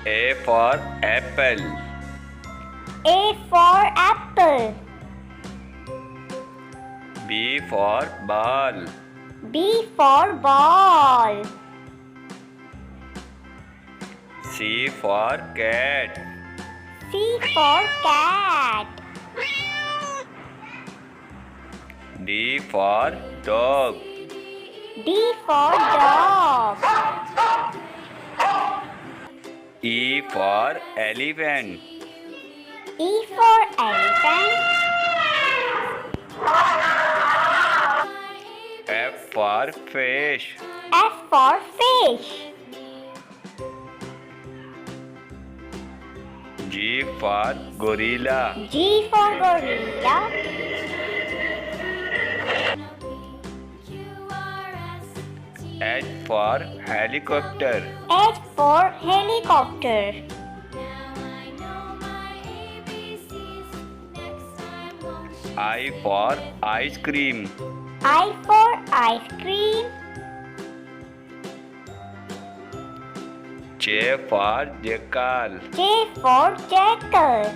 A for apple. A for apple. B for ball. B for ball. C for cat. C for cat. D for dog. D for dog. E for elephant. E for elephant. F for fish. F for fish. G for gorilla. G for gorilla. H for helicopter. H for helicopter. I for ice cream. I for ice cream. J for jackal. J for jackal.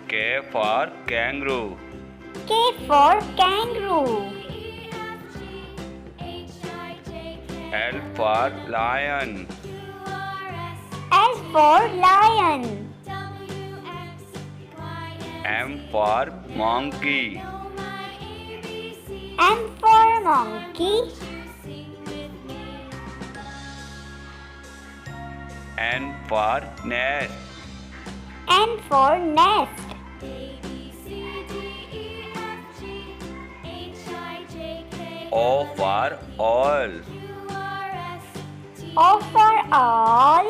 K for kangaroo. K for kangaroo. L for lion. L for lion. M for monkey. M for monkey. N for nest. N for nest. O for owl. O for all.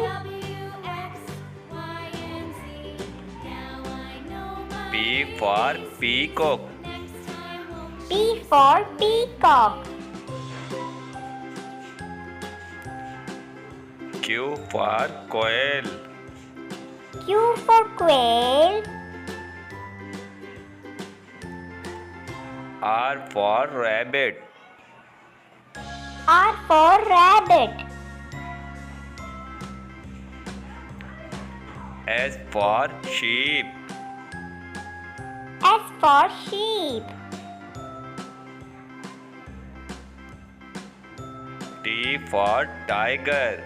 P for peacock. P for peacock. Q for quail. Q for quail. R for rabbit. R for rabbit. S for sheep. S for sheep. T for tiger.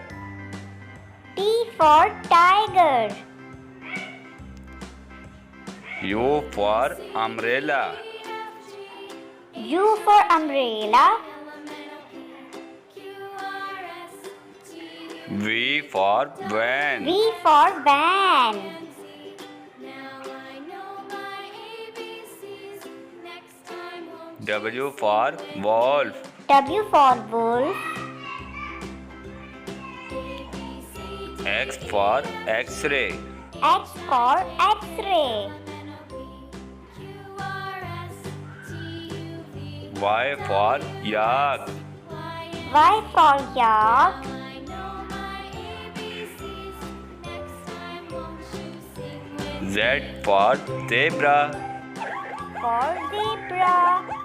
T for tiger. U for umbrella. U for umbrella. V for van. V for van. W for wolf. W for wolf. X for x-ray. X for X-ray. Y for yak. Y for yak. Z for zebra. For zebra.